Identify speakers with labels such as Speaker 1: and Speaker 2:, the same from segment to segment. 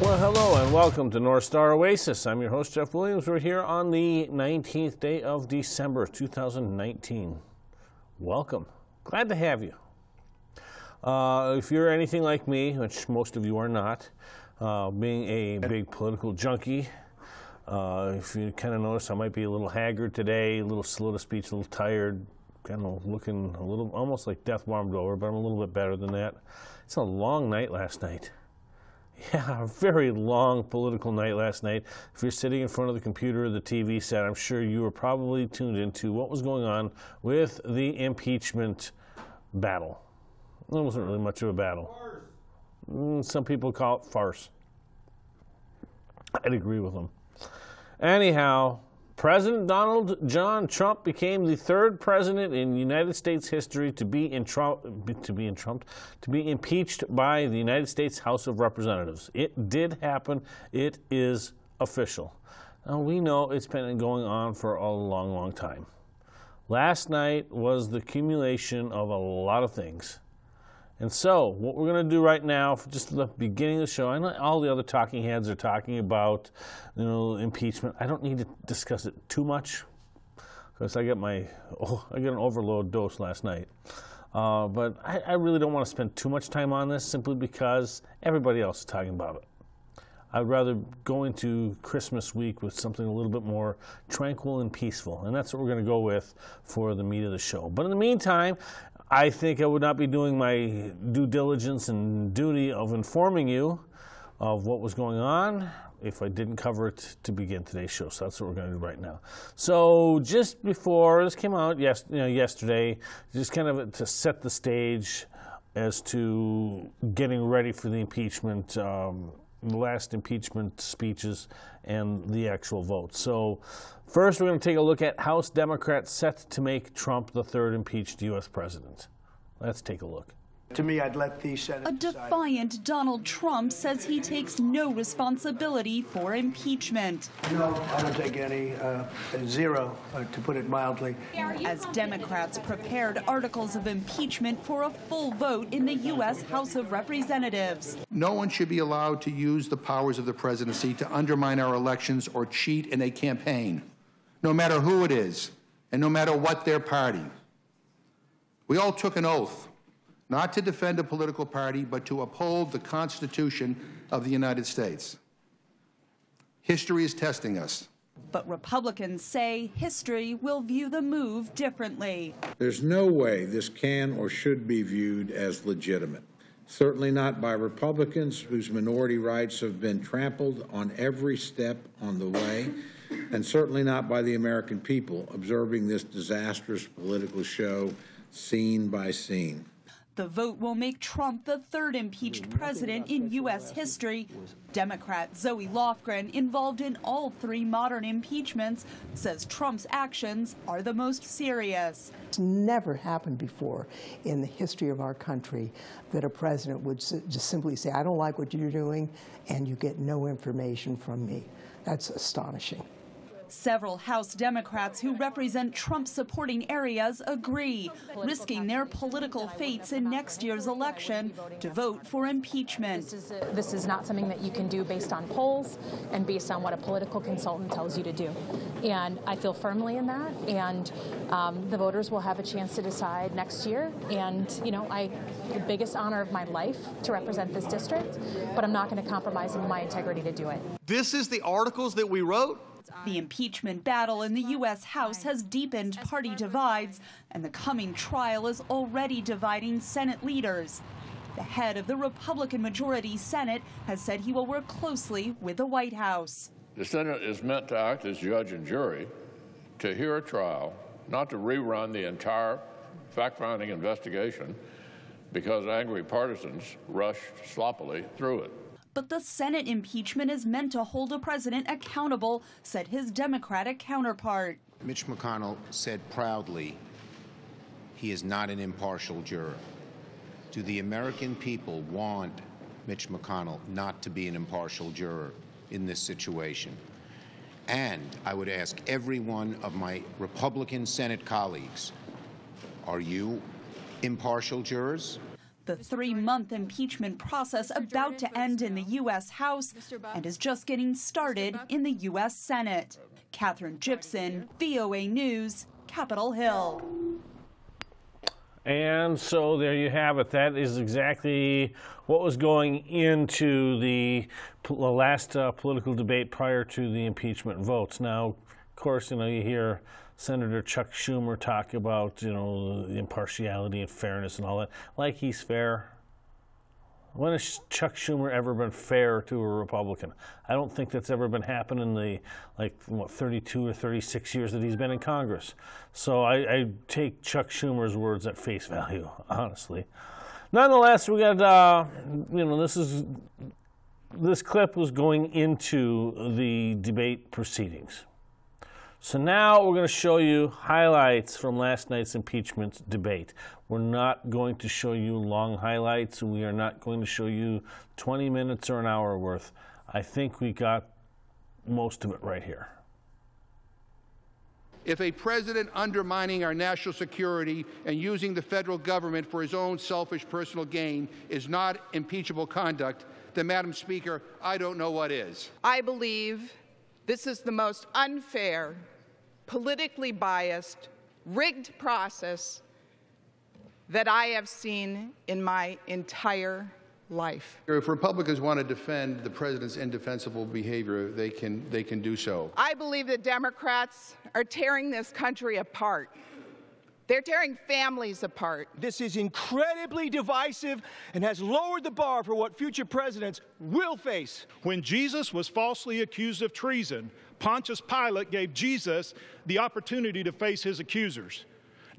Speaker 1: Well, hello and welcome to North Star Oasis. I'm your host, Jeff Williams. We're here on the 19th day of December, 2019. Welcome. Glad to have you. If you're anything like me, which most of you are not, being a big political junkie, if you kind of notice, I might be a little haggard today, a little slow to speech, a little tired, kind of looking a little almost like death warmed over, but I'm a little bit better than that. It's a long night last night. Yeah, a very long political night last night. If you're sitting in front of the computer or the TV set, I'm sure you were probably tuned into what was going on with the impeachment battle. It wasn't really much of a battle. Some people call it farce. I'd agree with them. Anyhow, President Donald John Trump became the third president in United States history to be impeached by the United States House of Representatives. It did happen. It is official. Now, we know it's been going on for a long, long time. Last night was the accumulation of a lot of things. And so, what we're going to do right now, for just the beginning of the show, I know all the other talking heads are talking about, impeachment. I don't need to discuss it too much because I got an overload dose last night. But I really don't want to spend too much time on this simply because everybody else is talking about it. I'd rather go into Christmas week with something a little bit more tranquil and peaceful, and that's what we're going to go with for the meat of the show. But in the meantime, I think I would not be doing my due diligence and duty of informing you of what was going on if I didn't cover it to begin today's show. So that's what we're going to do right now. So just before this came out yesterday, just kind of to set the stage as to getting ready for the impeachment, the last impeachment speeches and the actual vote. So first, we're going to take a look at House Democrats set to make Trump the third impeached U.S. president. Let's take a look.
Speaker 2: To me, I'd let the Senate.
Speaker 3: A defiant Donald Trump says he takes no responsibility for impeachment.
Speaker 2: No, I don't take any, zero, to put it mildly.
Speaker 3: As Democrats prepared articles of impeachment for a full vote in the U.S. House of Representatives.
Speaker 4: No one should be allowed to use the powers of the presidency to undermine our elections or cheat in a campaign, no matter who it is and no matter what their party. We all took an oath not to defend a political party, but to uphold the Constitution of the United States. History is testing us.
Speaker 3: But Republicans say history will view the move differently.
Speaker 5: There's no way this can or should be viewed as legitimate. Certainly not by Republicans whose minority rights have been trampled on every step on the way, and certainly not by the American people observing this disastrous political show scene by scene.
Speaker 3: The vote will make Trump the third impeached president in U.S. history. Democrat Zoe Lofgren, involved in all three modern impeachments, says Trump's actions are the most serious.
Speaker 6: It's never happened before in the history of our country that a president would just simply say, I don't like what you're doing, and you get no information from me. That's astonishing.
Speaker 3: Several House Democrats who represent Trump-supporting areas agree, risking their political fates in next year's election to vote for impeachment.
Speaker 7: This is not something that you can do based on polls and based on what a political consultant tells you to do. And I feel firmly in that, and the voters will have a chance to decide next year. And, the biggest honor of my life to represent this district, but I'm not going to compromise my integrity to do it.
Speaker 8: This is the articles that we wrote?
Speaker 3: The impeachment battle in the U.S. House has deepened party divides, and the coming trial is already dividing Senate leaders. The head of the Republican-majority Senate has said he will work closely with the White House.
Speaker 9: The Senate is meant to act as judge and jury, to hear a trial, not to rerun the entire fact-finding investigation because angry partisans rushed sloppily through it.
Speaker 3: But the Senate impeachment is meant to hold a president accountable, said his Democratic counterpart.
Speaker 10: Mitch McConnell said proudly he is not an impartial juror. Do the American people want Mitch McConnell not to be an impartial juror in this situation? And I would ask every one of my Republican Senate colleagues, are you impartial jurors?
Speaker 3: The 3-month impeachment process about to end in the U.S. House and is just getting started in the U.S. Senate. Catherine Gibson, VOA News, Capitol Hill.
Speaker 1: And so there you have it. That is exactly what was going into the last political debate prior to the impeachment votes. Now, of course, you hear Senator Chuck Schumer talk about, the impartiality and fairness and all that, like he's fair. When has Chuck Schumer ever been fair to a Republican? I don't think that's ever been happening in the 32 or 36 years that he's been in Congress. So I take Chuck Schumer's words at face value, honestly. Nonetheless, we got this clip was going into the debate proceedings. So now we're going to show you highlights from last night's impeachment debate. We're not going to show you long highlights. We are not going to show you 20 minutes or an hour worth. I think we got most of it right here.
Speaker 4: If a president undermining our national security and using the federal government for his own selfish personal gain is not impeachable conduct, then, Madam Speaker, I don't know what is.
Speaker 11: I believe this is the most unfair, politically biased, rigged process that I have seen in my entire life.
Speaker 4: If Republicans want to defend the president's indefensible behavior, they can do so.
Speaker 11: I believe the Democrats are tearing this country apart. They're tearing families apart.
Speaker 12: This is incredibly divisive and has lowered the bar for what future presidents will face.
Speaker 13: When Jesus was falsely accused of treason, Pontius Pilate gave Jesus the opportunity to face his accusers.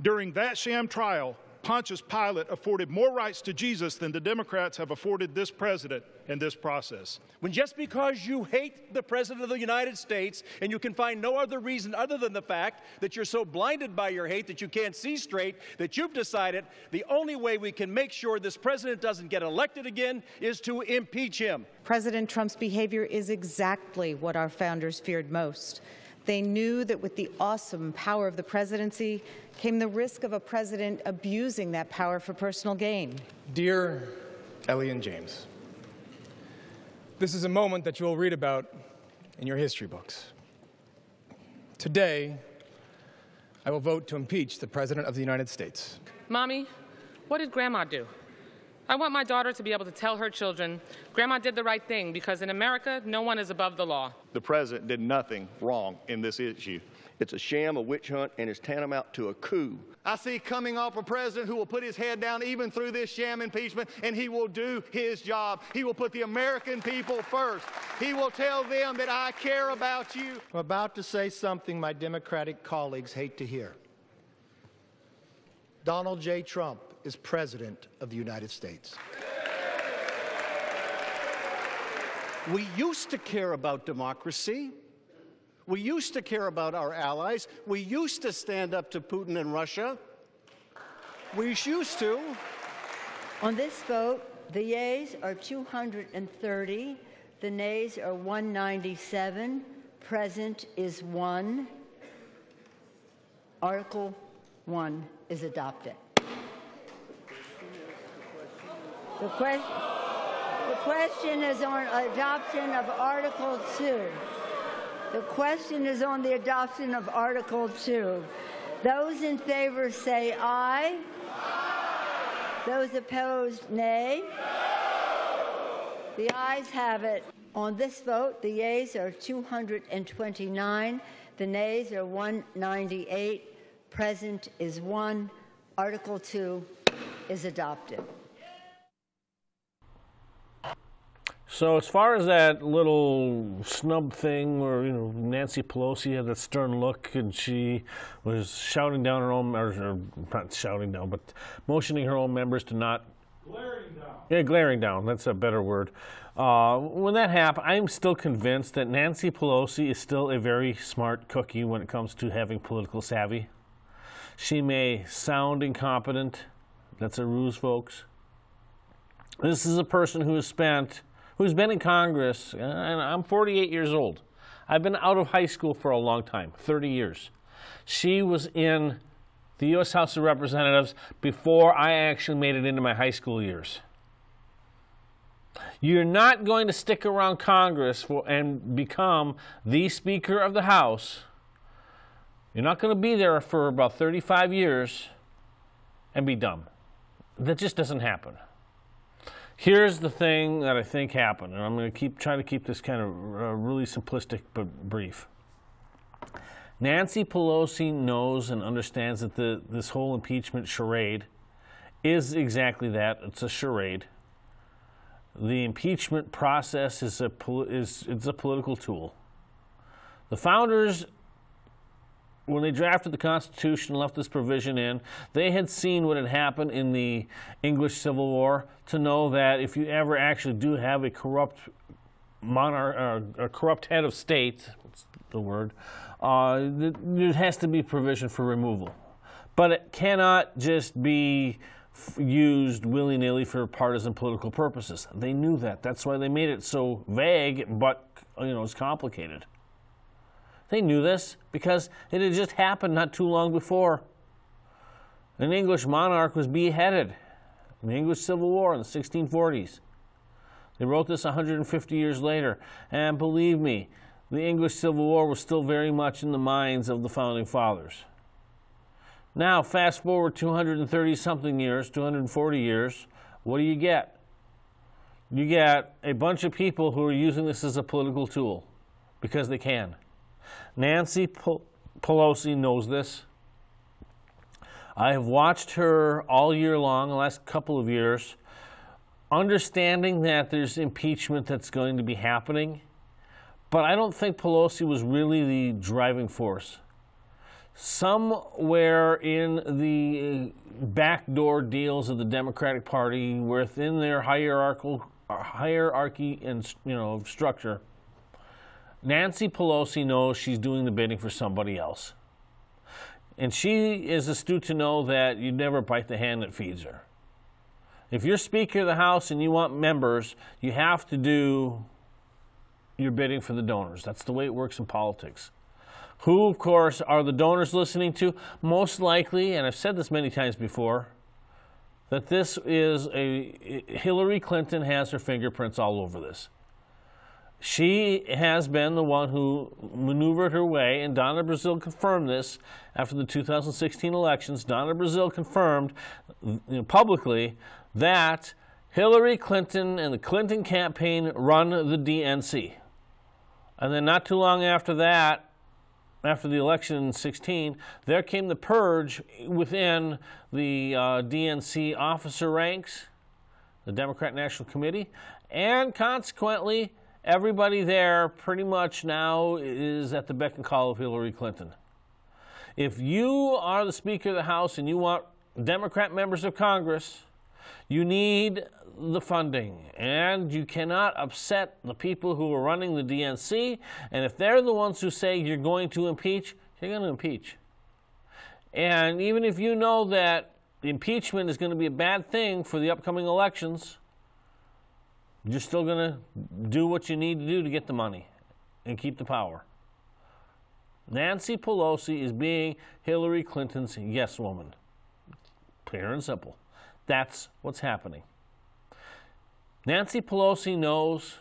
Speaker 13: During that sham trial, Pontius Pilate afforded more rights to Jesus than the Democrats have afforded this president in this process.
Speaker 12: When just because you hate the President of the United States and you can find no other reason other than the fact that you're so blinded by your hate that you can't see straight, that you've decided the only way we can make sure this president doesn't get elected again is to impeach him.
Speaker 14: President Trump's behavior is exactly what our founders feared most. They knew that with the awesome power of the presidency came the risk of a president abusing that power for personal gain.
Speaker 15: Dear Ellie and James, this is a moment that you will read about in your history books. Today, I will vote to impeach the President of the United States.
Speaker 16: Mommy, what did Grandma do? I want my daughter to be able to tell her children, Grandma did the right thing, because in America, no one is above the law.
Speaker 17: The president did nothing wrong in this issue. It's a sham, a witch hunt, and it's tantamount to a coup.
Speaker 8: I see coming off a president who will put his head down even through this sham impeachment, and he will do his job. He will put the American people first. He will tell them that I care about you.
Speaker 2: I'm about to say something my Democratic colleagues hate to hear. Donald J. Trump is President of the United States.
Speaker 18: We used to care about democracy. We used to care about our allies. We used to stand up to Putin and Russia. We used to.
Speaker 19: On this vote, the yeas are 230, the nays are 197, present is 1. Article 1 is adopted. The question is on adoption of Article 2. The question is on the adoption of Article 2. Those in favor say aye. Those opposed, nay. The ayes have it. On this vote, the yeas are 229, the nays are 198, present is 1. Article 2 is adopted.
Speaker 1: So as far as that little snub thing where, Nancy Pelosi had that stern look and she was shouting down her own, or not shouting down, but motioning her own members to not...
Speaker 13: Glaring down.
Speaker 1: Yeah, glaring down. That's a better word. When that happened, I'm still convinced that Nancy Pelosi is still a very smart cookie when it comes to having political savvy. She may sound incompetent. That's a ruse, folks. This is a person who's been in Congress, and I'm 48 years old. I've been out of high school for a long time, 30 years. She was in the U.S. House of Representatives before I actually made it into my high school years. You're not going to stick around Congress and become the Speaker of the House. You're not going to be there for about 35 years and be dumb. That just doesn't happen. Here's the thing that I think happened, and I'm going to try to keep this kind of really simplistic but brief. Nancy Pelosi knows and understands that this whole impeachment charade is exactly that. It's a charade. The impeachment process is a political tool. The founders, when they drafted the Constitution and left this provision in, they had seen what had happened in the English Civil War to know that if you ever actually do have a corrupt monarch, a corrupt head of state, what's the word, there has to be provision for removal. But it cannot just be used willy-nilly for partisan political purposes. They knew that. That's why they made it so vague, but it's complicated. They knew this because it had just happened not too long before. An English monarch was beheaded in the English Civil War in the 1640s. They wrote this 150 years later, and believe me, the English Civil War was still very much in the minds of the Founding Fathers. Now, fast forward 230-something years, 240 years, what do you get? You get a bunch of people who are using this as a political tool because they can. Nancy Pelosi knows this. I have watched her all year long, the last couple of years, understanding that there's impeachment that's going to be happening, but I don't think Pelosi was really the driving force. Somewhere in the backdoor deals of the Democratic Party, within their hierarchy and structure, Nancy Pelosi knows she's doing the bidding for somebody else. And she is astute to know that you never bite the hand that feeds her. If you're Speaker of the House and you want members, you have to do your bidding for the donors. That's the way it works in politics. Who, of course, are the donors listening to? Most likely, and I've said this many times before, that this is Hillary Clinton has her fingerprints all over this. She has been the one who maneuvered her way, and Donna Brazile confirmed this after the 2016 elections. Donna Brazile confirmed publicly that Hillary Clinton and the Clinton campaign run the DNC. And then not too long after that, after the election in 2016, there came the purge within the DNC officer ranks, the Democrat National Committee, and consequently, everybody there pretty much now is at the beck and call of Hillary Clinton. If you are the Speaker of the House and you want Democrat members of Congress, you need the funding, and you cannot upset the people who are running the DNC, and if they're the ones who say you're going to impeach, you're going to impeach. And even if you know that impeachment is going to be a bad thing for the upcoming elections, you're still going to do what you need to do to get the money and keep the power. Nancy Pelosi is being Hillary Clinton's yes woman. Clear and simple. That's what's happening. Nancy Pelosi knows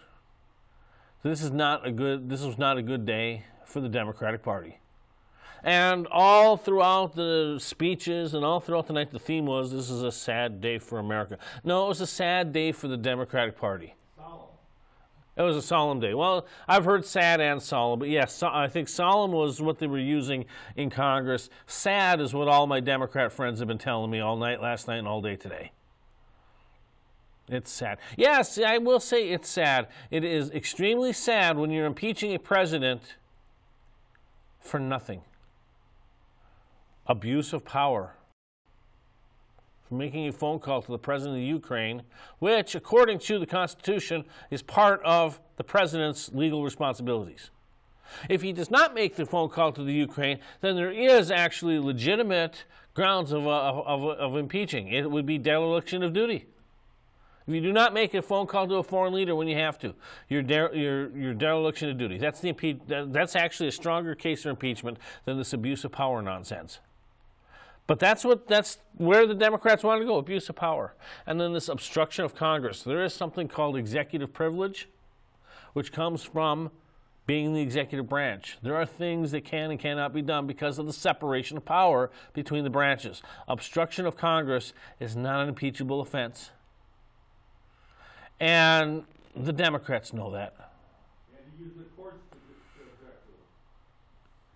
Speaker 1: this was not a good day for the Democratic Party. And all throughout the speeches and all throughout the night, the theme was, this is a sad day for America. No, it was a sad day for the Democratic Party. Solemn. It was a solemn day. Well, I've heard sad and solemn, but yes, I think solemn was what they were using in Congress. Sad is what all my Democrat friends have been telling me all night, last night, and all day today. It's sad. Yes, I will say it's sad. It is extremely sad when you're impeaching a president for nothing. Abuse of power. For making a phone call to the president of Ukraine, which, according to the Constitution, is part of the president's legal responsibilities. If he does not make the phone call to the Ukraine, then there is actually legitimate grounds of impeaching. It would be dereliction of duty. If you do not make a phone call to a foreign leader when you have to, you're dereliction of duty. That's actually a stronger case for impeachment than this abuse of power nonsense. But that's where the Democrats want to go, abuse of power. And then this obstruction of Congress. There is something called executive privilege, which comes from being the executive branch. There are things that can and cannot be done because of the separation of power between the branches. Obstruction of Congress is not an impeachable offense. And the Democrats know that.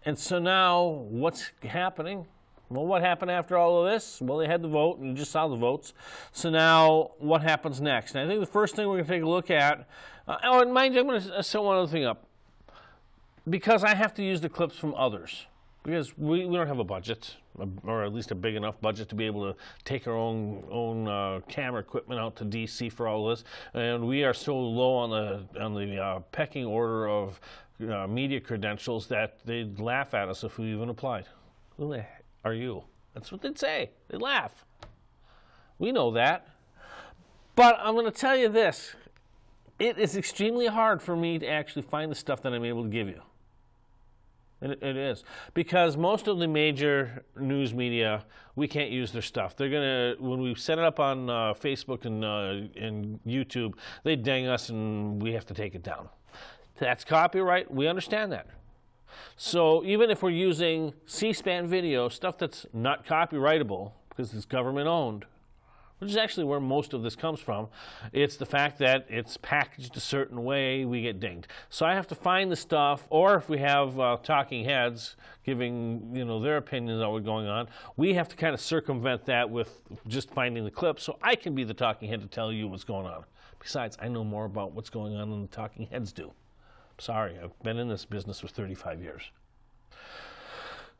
Speaker 1: And so now, what's happening? Well, what happened after all of this? Well, they had the vote, and you just saw the votes. So now, what happens next? And I think the first thing we're going to take a look at, and mind you, I'm going to set one other thing up. Because I have to use the clips from others. Because we don't have a budget, or at least a big enough budget to be able to take our own camera equipment out to D.C. for all this. And we are so low on the pecking order of media credentials that they'd laugh at us if we even applied. Who the heck are you? That's what they'd say. They'd laugh. We know that. But I'm going to tell you this. It is extremely hard for me to actually find the stuff that I'm able to give you. It is. Because most of the major news media, we can't use their stuff. They're going to, when we set it up on Facebook and YouTube, they ding us and we have to take it down. That's copyright. We understand that. So even if we're using C-SPAN video, stuff that's not copyrightable because it's government owned, which is actually where most of this comes from, it's the fact that it's packaged a certain way, we get dinged. So I have to find the stuff, or if we have talking heads giving their opinions on what's going on, we have to kind of circumvent that with just finding the clip so I can be the talking head to tell you what's going on. Besides, I know more about what's going on than the talking heads do. Sorry, I've been in this business for 35 years.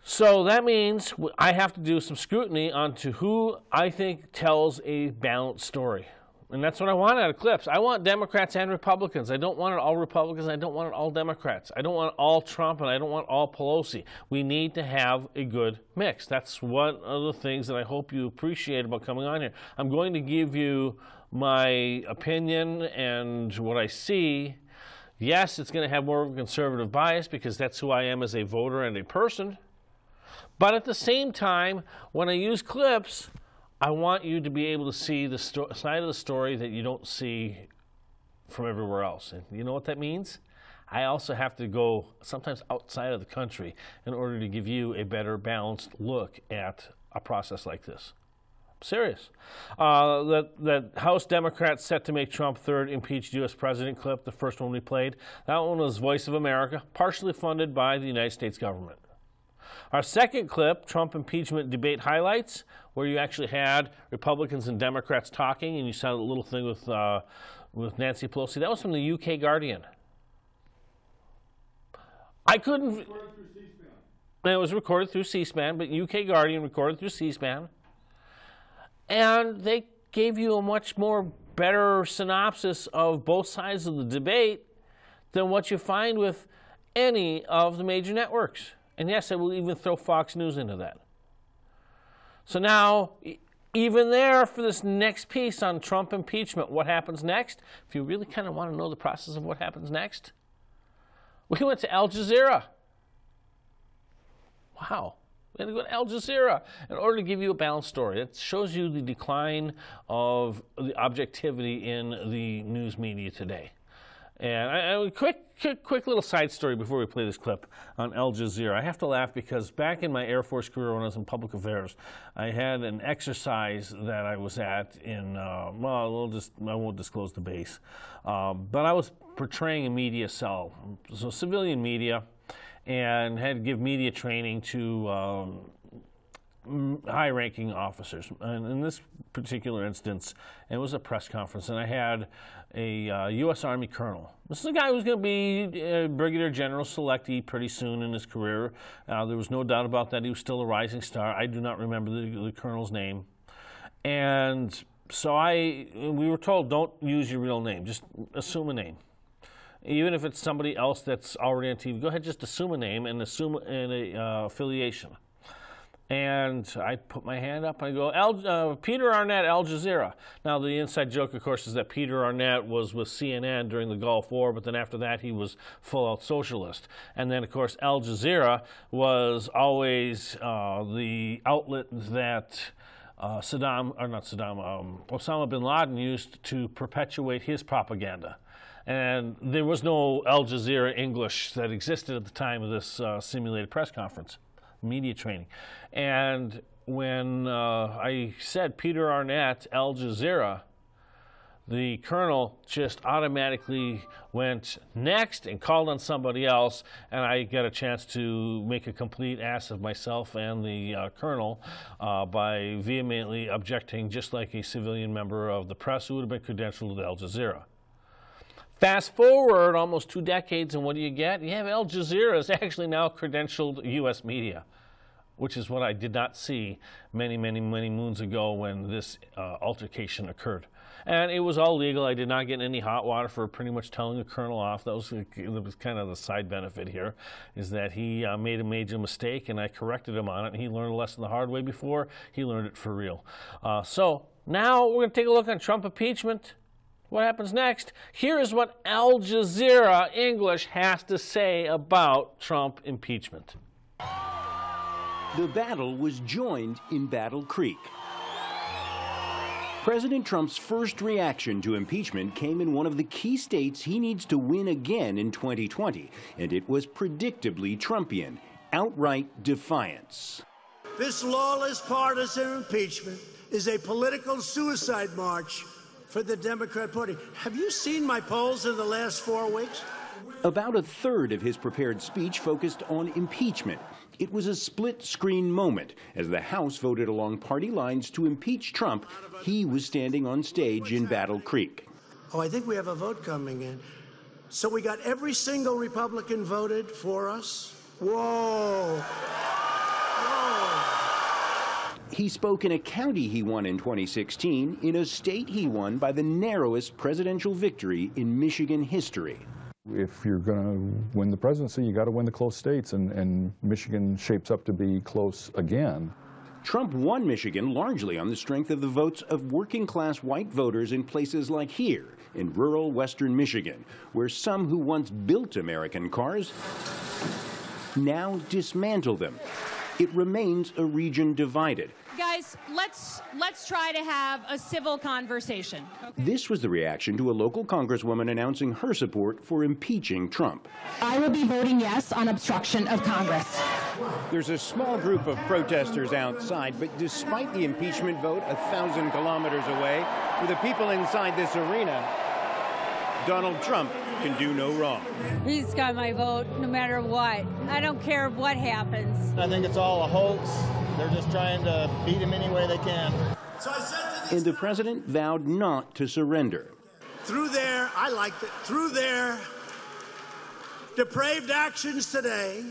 Speaker 1: So that means I have to do some scrutiny onto who I think tells a balanced story. And that's what I want out of clips. I want Democrats and Republicans. I don't want it all Republicans. I don't want it all Democrats. I don't want all Trump, and I don't want all Pelosi. We need to have a good mix. That's one of the things that I hope you appreciate about coming on here. I'm going to give you my opinion and what I see. Yes, it's going to have more of a conservative bias because that's who I am as a voter and a person. But at the same time, when I use clips, I want you to be able to see the side of the story that you don't see from everywhere else. And you know what that means? I also have to go sometimes outside of the country in order to give you a better balanced look at a process like this. I'm serious. That House Democrats set to make Trump third impeached U.S. president clip, the first one we played, that one was Voice of America, partially funded by the United States government. Our second clip, Trump impeachment debate highlights, where you actually had Republicans and Democrats talking, and you saw a little thing with Nancy Pelosi. That was from the UK Guardian. I couldn't. It was recorded through C-SPAN, but UK Guardian recorded through C-SPAN, and they gave you a much more better synopsis of both sides of the debate than what you find with any of the major networks. And yes, I will even throw Fox News into that. So now, even there for this next piece on Trump impeachment, what happens next? If you really kind of want to know the process of what happens next, we went to Al Jazeera. Wow. We had to go to Al Jazeera in order to give you a balanced story. It shows you the decline of the objectivity in the news media today. And quick little side story before we play this clip on Al Jazeera. I have to laugh because back in my Air Force career when I was in public affairs, I had an exercise that I was at in, I won't disclose the base, but I was portraying a media cell, so civilian media, and had to give media training to high-ranking officers. And in this particular instance, it was a press conference, and I had a U.S. Army colonel. This is a guy who's going to be a Brigadier General selectee pretty soon in his career. There was no doubt about that. He was still a rising star. I do not remember the colonel's name. And so we were told, don't use your real name. Just assume a name. Even if it's somebody else that's already on TV, go ahead, just assume a name and assume an affiliation. And I put my hand up and I go, Peter Arnett, Al Jazeera. Now, the inside joke, of course, is that Peter Arnett was with CNN during the Gulf War, but then after that he was full-out socialist. And then, of course, Al Jazeera was always the outlet that Osama bin Laden used to perpetuate his propaganda. And there was no Al Jazeera English that existed at the time of this simulated press conference. Media training. And when I said Peter Arnett, Al Jazeera, the colonel just automatically went next and called on somebody else, and I got a chance to make a complete ass of myself and the colonel by vehemently objecting, just like a civilian member of the press who would have been credentialed with Al Jazeera. Fast forward almost 2 decades, and what do you get? You have Al Jazeera is actually now credentialed U.S. media, which is what I did not see many moons ago when this altercation occurred. And it was all legal. I did not get any hot water for pretty much telling the colonel off. That was kind of the side benefit here, is that he made a major mistake, and I corrected him on it, and he learned a lesson the hard way before. He learned it for real. So now we're going to take a look on Trump impeachment. What happens next? Here is what Al Jazeera English has to say about Trump impeachment.
Speaker 20: The battle was joined in Battle Creek. President Trump's first reaction to impeachment came in one of the key states he needs to win again in 2020, and it was predictably Trumpian, outright defiance.
Speaker 2: This lawless partisan impeachment is a political suicide march for the Democrat Party. Have you seen my polls in the last 4 weeks?
Speaker 20: About a third of his prepared speech focused on impeachment. It was a split-screen moment. As the House voted along party lines to impeach Trump, he was standing on stage in Battle Creek.
Speaker 2: Oh, I think we have a vote coming in. So we got every single Republican voted for us? Whoa.
Speaker 20: He spoke in a county he won in 2016, in a state he won by the narrowest presidential victory in Michigan history.
Speaker 21: If you're going to win the presidency, you got to win the close states, and Michigan shapes up to be close again.
Speaker 20: Trump won Michigan largely on the strength of the votes of working-class white voters in places like here, in rural western Michigan, where some who once built American cars now dismantle them. It remains a region divided.
Speaker 22: Guys, let's try to have a civil conversation. Okay.
Speaker 20: This was the reaction to a local congresswoman announcing her support for impeaching Trump.
Speaker 22: I will be voting yes on obstruction of Congress.
Speaker 20: There's a small group of protesters outside, but despite the impeachment vote 1,000 kilometers away, for the people inside this arena, Donald Trump can do no wrong.
Speaker 23: He's got my vote no matter what. I don't care what happens.
Speaker 24: I think it's all a hoax. They're just trying to beat him any way they can.
Speaker 20: And the president vowed not to surrender.
Speaker 2: Through their, I liked it, through their depraved actions today,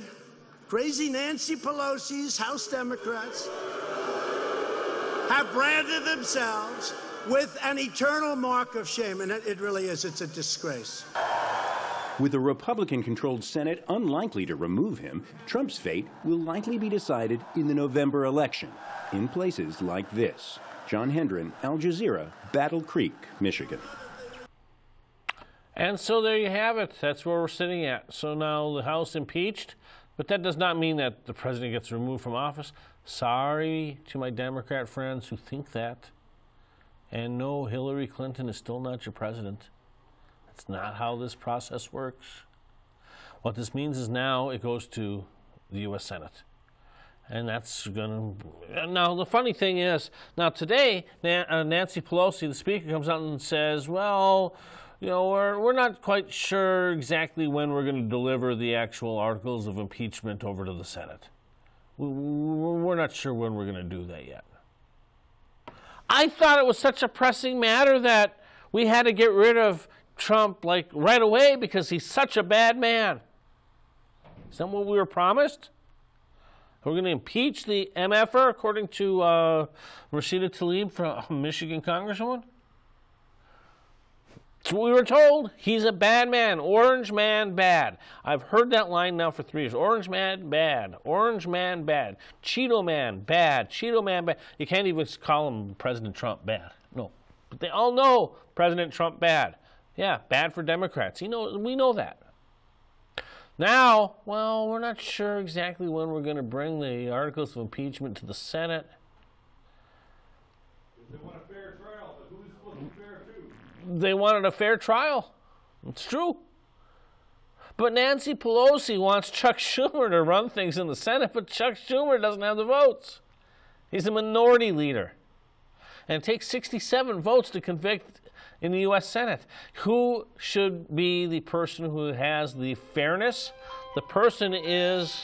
Speaker 2: crazy Nancy Pelosi's House Democrats have branded themselves with an eternal mark of shame, and it really is. It's a disgrace.
Speaker 20: With a Republican-controlled Senate unlikely to remove him, Trump's fate will likely be decided in the November election, in places like this. John Hendren, Al Jazeera, Battle Creek, Michigan.
Speaker 1: And so there you have it. That's where we're sitting at. So now the House impeached, but that does not mean that the president gets removed from office. Sorry to my Democrat friends who think that. And no, Hillary Clinton is still not your president. That's not how this process works. What this means is now it goes to the U.S. Senate. And that's going to... Now, the funny thing is, now today, Nancy Pelosi, the Speaker, comes out and says, well, you know, we're not quite sure exactly when we're going to deliver the actual articles of impeachment over to the Senate. We're not sure when we're going to do that yet. I thought it was such a pressing matter that we had to get rid of Trump, like, right away because he's such a bad man. Is that what we were promised? We're going to impeach the MFer, according to Rashida Tlaib, from Michigan Congresswoman? That's what we were told. He's a bad man. Orange man bad. I've heard that line now for 3 years. Orange man bad. Orange man bad. Cheeto man bad. Cheeto man bad. You can't even call him President Trump bad. No. But they all know President Trump bad. Yeah, bad for Democrats. We know that. Now, well, we're not sure exactly when we're going to bring the articles of impeachment to the Senate.
Speaker 13: They want a fair trial, but who's supposed to be fair too?
Speaker 1: They wanted a fair trial. It's true. But Nancy Pelosi wants Chuck Schumer to run things in the Senate, but Chuck Schumer doesn't have the votes. He's a minority leader. And it takes 67 votes to convict in the U.S. Senate. Who should be the person who has the fairness? The person is,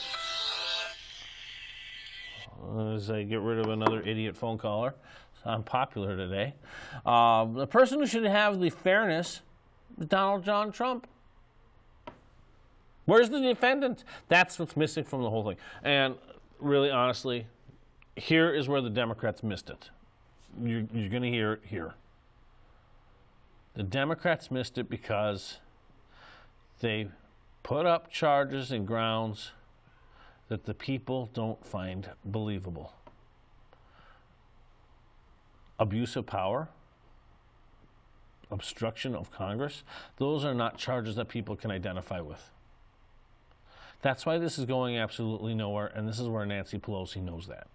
Speaker 1: as I get rid of another idiot phone caller, I'm popular today. The person who should have the fairness is Donald John Trump. Where's the defendant? That's what's missing from the whole thing. And really, honestly, here is where the Democrats missed it. You're going to hear it here. The Democrats missed it because they put up charges and grounds that the people don't find believable. Abuse of power, obstruction of Congress, those are not charges that people can identify with. That's why this is going absolutely nowhere, and this is where Nancy Pelosi knows that.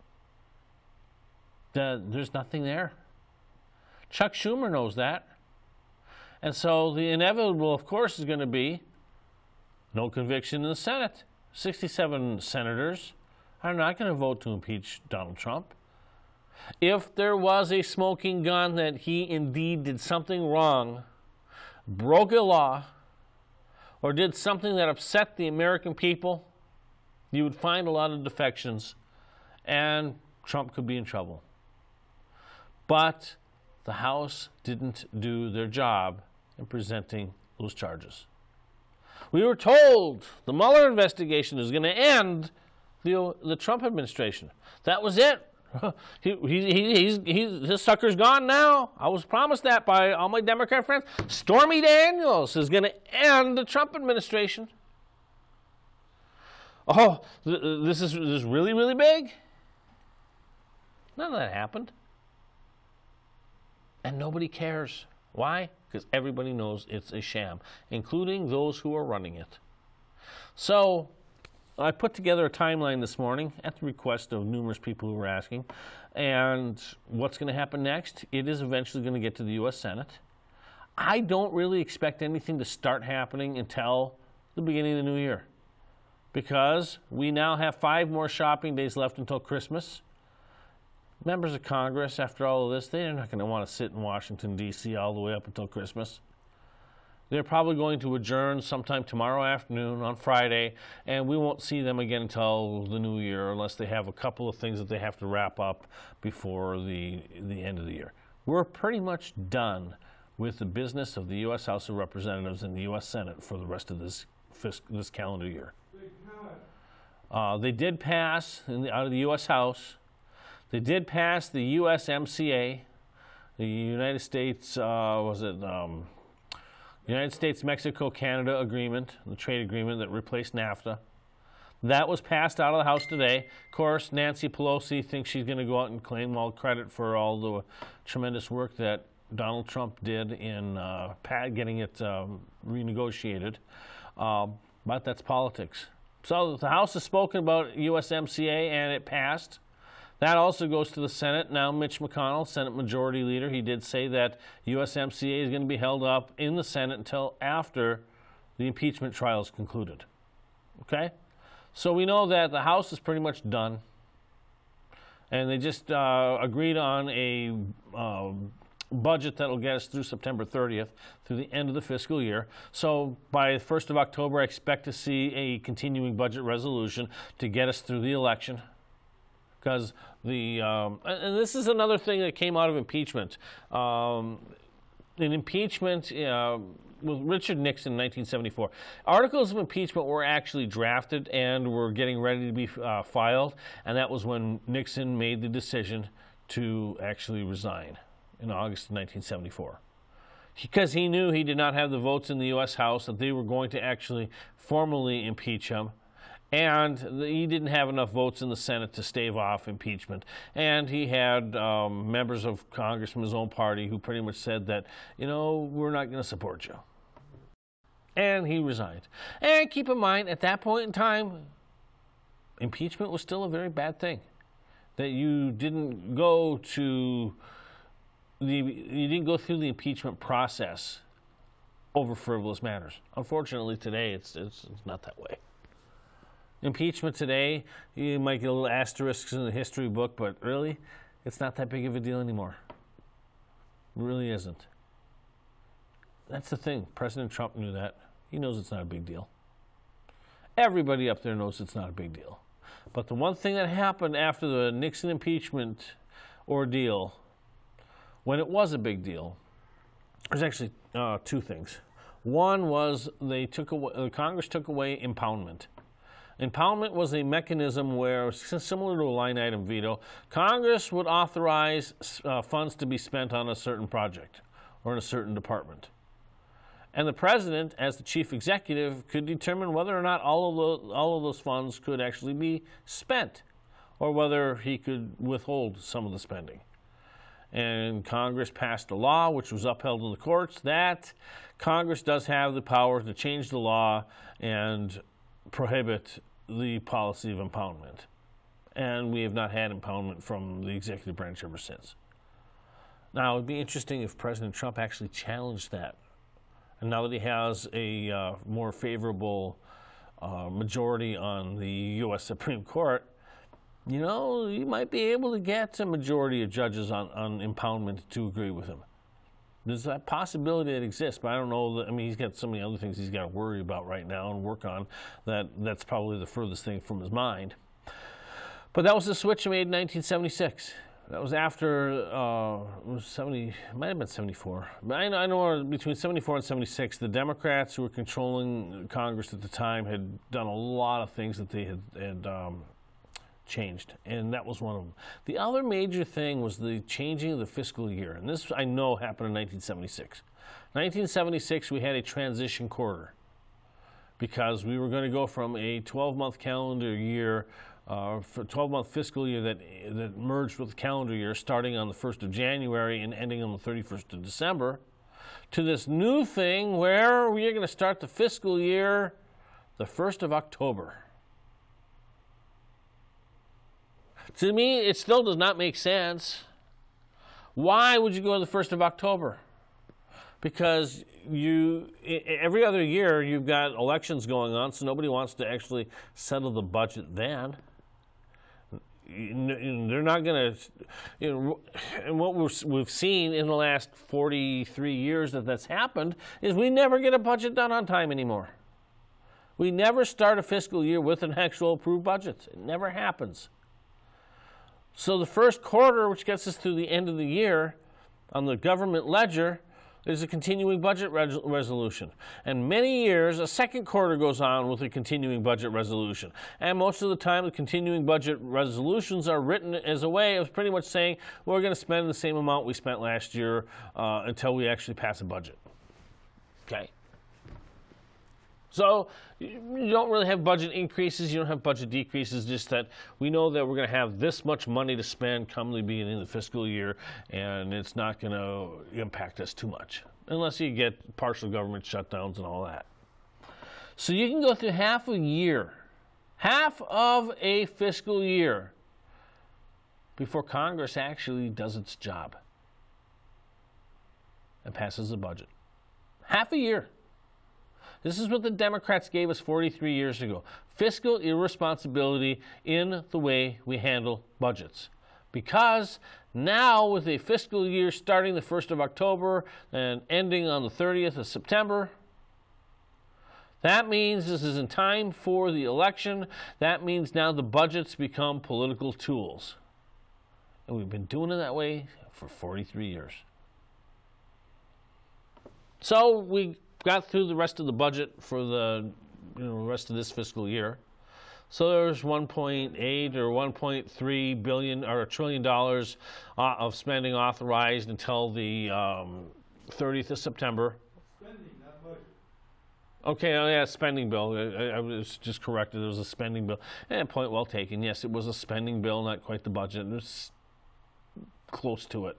Speaker 1: There's nothing there. Chuck Schumer knows that. And so the inevitable, of course, is going to be no conviction in the Senate. 67 senators are not going to vote to impeach Donald Trump. If there was a smoking gun that he indeed did something wrong, broke a law, or did something that upset the American people, you would find a lot of defections, and Trump could be in trouble. But the House didn't do their job in presenting those charges. We were told the Mueller investigation is going to end the Trump administration. That was it. This sucker's gone now. I was promised that by all my Democrat friends. Stormy Daniels is going to end the Trump administration. Oh, this is really, really big? None of that happened. And nobody cares. Why? Because everybody knows it's a sham, including those who are running it. So I put together a timeline this morning at the request of numerous people who were asking. And what's going to happen next? It is eventually going to get to the U.S. Senate. I don't really expect anything to start happening until the beginning of the new year, because we now have 5 more shopping days left until Christmas. Members of Congress, after all of this, they're not going to want to sit in Washington, D.C. all the way up until Christmas. They're probably going to adjourn sometime tomorrow afternoon on Friday, and we won't see them again until the new year unless they have a couple of things that they have to wrap up before the end of the year. We're pretty much done with the business of the U.S. House of Representatives and the U.S. Senate for the rest of this calendar year. They did pass out of the U.S. House. They did pass the USMCA, the United States, United States-Mexico-Canada agreement, the trade agreement that replaced NAFTA. That was passed out of the House today. Of course, Nancy Pelosi thinks she's going to go out and claim all credit for all the tremendous work that Donald Trump did in getting it renegotiated. But that's politics. So the House has spoken about USMCA, and it passed. That also goes to the Senate. Now, Mitch McConnell, Senate Majority Leader, he did say that USMCA is going to be held up in the Senate until after the impeachment trial is concluded. Okay? So we know that the House is pretty much done. And they just agreed on a budget that will get us through September 30th, through the end of the fiscal year. So by the 1st of October, I expect to see a continuing budget resolution to get us through the election. Because and this is another thing that came out of impeachment. In impeachment, with Richard Nixon in 1974, articles of impeachment were actually drafted and were getting ready to be filed, and that was when Nixon made the decision to actually resign in August of 1974. because he knew he did not have the votes in the U.S. House that they were going to actually formally impeach him. And he didn't have enough votes in the Senate to stave off impeachment. And he had members of Congress from his own party who pretty much said that, you know, we're not going to support you. And he resigned. And keep in mind, at that point in time, impeachment was still a very bad thing. That you didn't go through the impeachment process over frivolous matters. Unfortunately, today it's not that way. Impeachment today, you might get a little asterisks in the history book, but really, it's not that big of a deal anymore. It really isn't. That's the thing. President Trump knew that. He knows it's not a big deal. Everybody up there knows it's not a big deal. But the one thing that happened after the Nixon impeachment ordeal, when it was a big deal, there's actually two things. One was Congress took away impoundment. Impoundment was a mechanism where, similar to a line item veto, Congress would authorize funds to be spent on a certain project or in a certain department. And the president, as the chief executive, could determine whether or not all of those funds could actually be spent, or whether he could withhold some of the spending. And Congress passed a law, which was upheld in the courts, that Congress does have the power to change the law and prohibit the policy of impoundment. And we have not had impoundment from the executive branch ever since. Now, it would be interesting if President Trump actually challenged that. And now that he has a more favorable majority on the U.S. Supreme Court, you know, he might be able to get a majority of judges on impoundment to agree with him. There's that possibility that exists, but I don't know. I mean, he's got so many other things he's got to worry about right now and work on that's probably the furthest thing from his mind. But that was the switch he made in 1976. That was after, it might have been 74. But I know between 74 and 76, the Democrats who were controlling Congress at the time had done a lot of things that they had changed, and that was one of them. The other major thing was the changing of the fiscal year, and this I know happened in 1976. 1976, we had a transition quarter because we were going to go from a 12-month calendar year, 12-month fiscal year that merged with the calendar year starting on the 1st of January and ending on the 31st of December, to this new thing where we're going to start the fiscal year the 1st of October. To me, it still does not make sense. Why would you go to the 1st of October? Because every other year you've got elections going on, so nobody wants to actually settle the budget then. They're not going to, and what we've seen in the last 43 years that's happened is we never get a budget done on time anymore. We never start a fiscal year with an actual approved budget. It never happens. So the first quarter, which gets us through the end of the year, on the government ledger, there's a continuing budget resolution. And many years, a second quarter goes on with a continuing budget resolution. And most of the time, the continuing budget resolutions are written as a way of pretty much saying, we're going to spend the same amount we spent last year until we actually pass a budget. Okay. So you don't really have budget increases, you don't have budget decreases, just that we know that we're going to have this much money to spend come the beginning of the fiscal year, and it's not going to impact us too much, unless you get partial government shutdowns and all that. So you can go through half a year, half of a fiscal year, before Congress actually does its job and passes a budget. Half a year. This is what the Democrats gave us 43 years ago. Fiscal irresponsibility in the way we handle budgets. Because now with a fiscal year starting the 1st of October and ending on the 30th of September, that means this is in time for the election. That means now the budgets become political tools. And we've been doing it that way for 43 years. So we got through the rest of the budget for the rest of this fiscal year. So there's 1.8 or 1.3 billion or $1 trillion of spending authorized until the 30th of September. Okay, oh yeah, spending bill. I was just corrected. It was a spending bill. And point well taken. Yes, it was a spending bill, not quite the budget. It was close to it.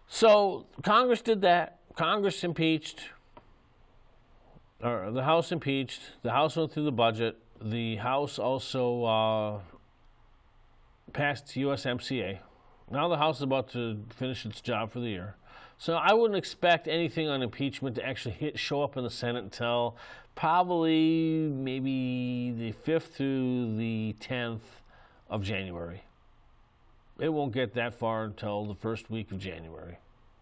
Speaker 1: So Congress did that. Congress impeached, or the House impeached. The House went through the budget. The House also passed USMCA. Now the House is about to finish its job for the year. So I wouldn't expect anything on impeachment to actually show up in the Senate until probably maybe the 5th through the 10th of January. It won't get that far until the first week of January.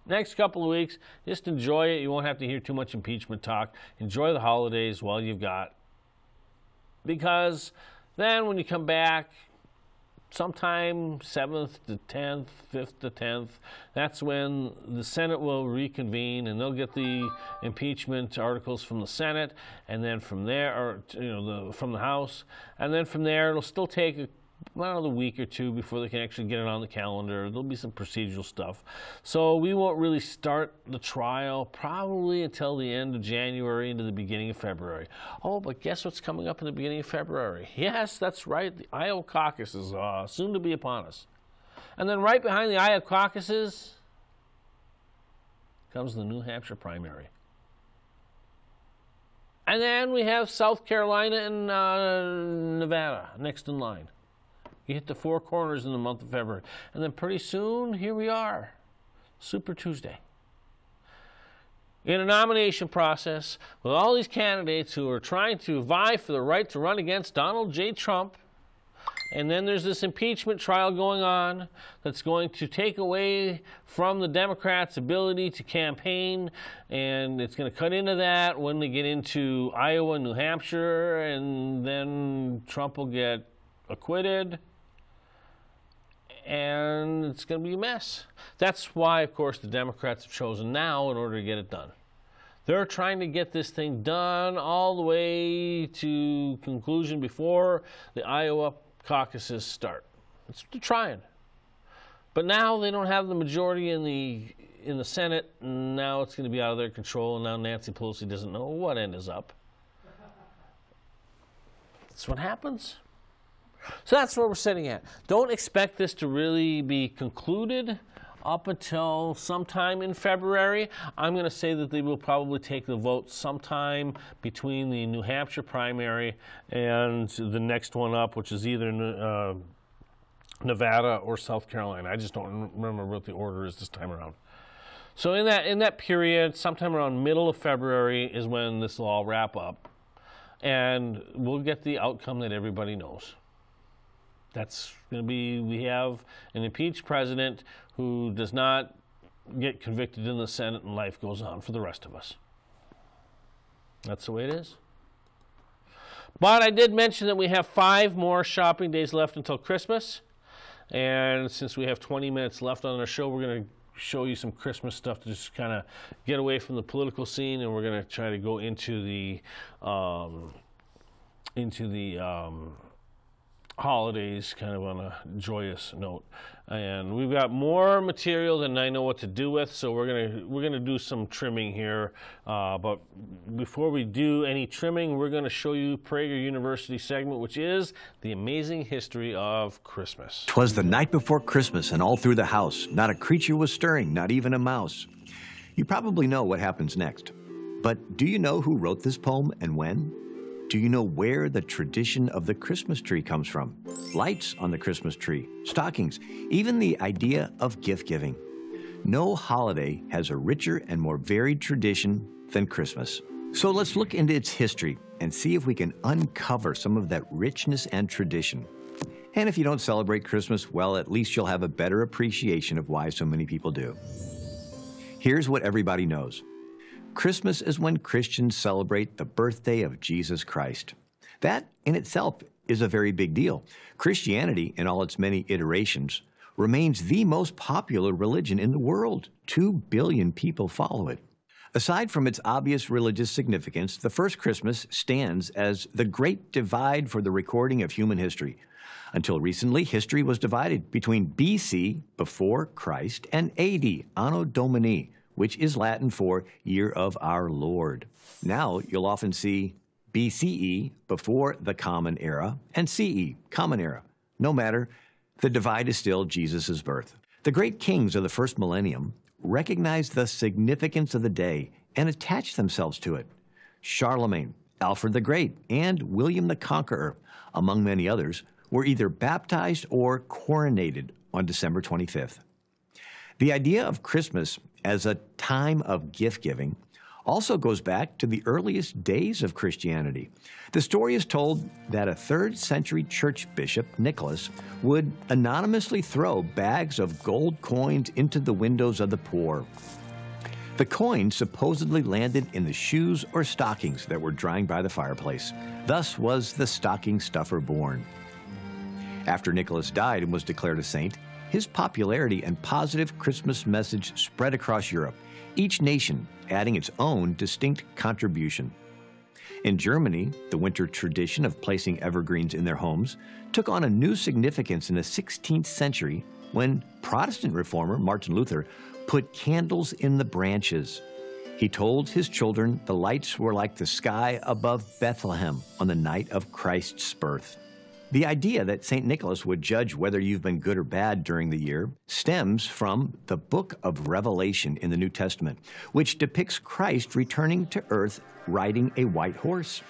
Speaker 1: Next couple of weeks, just enjoy it. You won't have to hear too much impeachment talk. Enjoy the holidays while you've got. Because then when you come back, sometime 7th to 10th, 5th to 10th, that's when the Senate will reconvene and they'll get the impeachment articles from the Senate, and then from there, or from the House, and then from there it'll still take another week or two before they can actually get it on the calendar. There'll be some procedural stuff. So we won't really start the trial probably until the end of January into the beginning of February. Oh, but guess what's coming up in the beginning of February? Yes, that's right. The Iowa caucus is soon to be upon us. And then right behind the Iowa caucuses comes the New Hampshire primary. And then we have South Carolina and Nevada next in line. You hit the four corners in the month of February. And then pretty soon, here we are, Super Tuesday. In a nomination process with all these candidates who are trying to vie for the right to run against Donald J. Trump. And then there's this impeachment trial going on that's going to take away from the Democrats' ability to campaign, and it's going to cut into that when they get into Iowa and New Hampshire, and then Trump will get acquitted, and it's going to be a mess. That's why, of course, the Democrats have chosen now in order to get it done. They're trying to get this thing done all the way to conclusion before the Iowa caucuses start. They're trying. But now they don't have the majority in the Senate, and now it's going to be out of their control, and now Nancy Pelosi doesn't know what end is up. That's what happens. So that's where we're sitting at. Don't expect this to really be concluded up until sometime in February. I'm going to say that they will probably take the vote sometime between the New Hampshire primary and the next one up, which is either Nevada or South Carolina. I just don't remember what the order is this time around. So in that period, sometime around middle of February is when this will all wrap up, and we'll get the outcome that everybody knows. That's going to be, we have an impeached president who does not get convicted in the Senate, and life goes on for the rest of us. That's the way it is. But I did mention that we have 5 more shopping days left until Christmas. And since we have 20 minutes left on our show, we're going to show you some Christmas stuff to just kind of get away from the political scene, and we're going to try to go into the holidays kind of on a joyous note. And we've got more material than I know what to do with, so we're gonna do some trimming here. But before we do any trimming, we're gonna show you Prager University segment, which is the amazing history of Christmas.
Speaker 5: 'Twas the night before Christmas, and all through the house not a creature was stirring, not even a mouse. You probably know what happens next. But do you know who wrote this poem and when? Do you know where the tradition of the Christmas tree comes from? Lights on the Christmas tree, stockings, even the idea of gift giving. No holiday has a richer and more varied tradition than Christmas. So let's look into its history and see if we can uncover some of that richness and tradition. And if you don't celebrate Christmas, well, at least you'll have a better appreciation of why so many people do. Here's what everybody knows. Christmas is when Christians celebrate the birthday of Jesus Christ. That in itself is a very big deal. Christianity, in all its many iterations, remains the most popular religion in the world. 2 billion people follow it. Aside from its obvious religious significance, the first Christmas stands as the great divide for the recording of human history. Until recently, history was divided between BC, before Christ, and AD, Anno Domini, which is Latin for Year of Our Lord. Now you'll often see BCE, before the Common Era, and CE, Common Era. No matter, the divide is still Jesus' birth. The great kings of the first millennium recognized the significance of the day and attached themselves to it. Charlemagne, Alfred the Great, and William the Conqueror, among many others, were either baptized or coronated on December 25th. The idea of Christmas as a time of gift-giving also goes back to the earliest days of Christianity. The story is told that a 3rd century church bishop, Nicholas, would anonymously throw bags of gold coins into the windows of the poor. The coins supposedly landed in the shoes or stockings that were drying by the fireplace. Thus was the stocking stuffer born. After Nicholas died and was declared a saint, his popularity and positive Christmas message spread across Europe, each nation adding its own distinct contribution. In Germany, the winter tradition of placing evergreens in their homes took on a new significance in the 16th century when Protestant reformer Martin Luther put candles in the branches. He told his children the lights were like the sky above Bethlehem on the night of Christ's birth. The idea that St. Nicholas would judge whether you've been good or bad during the year stems from the book of Revelation in the New Testament, which depicts Christ returning to earth riding a white horse.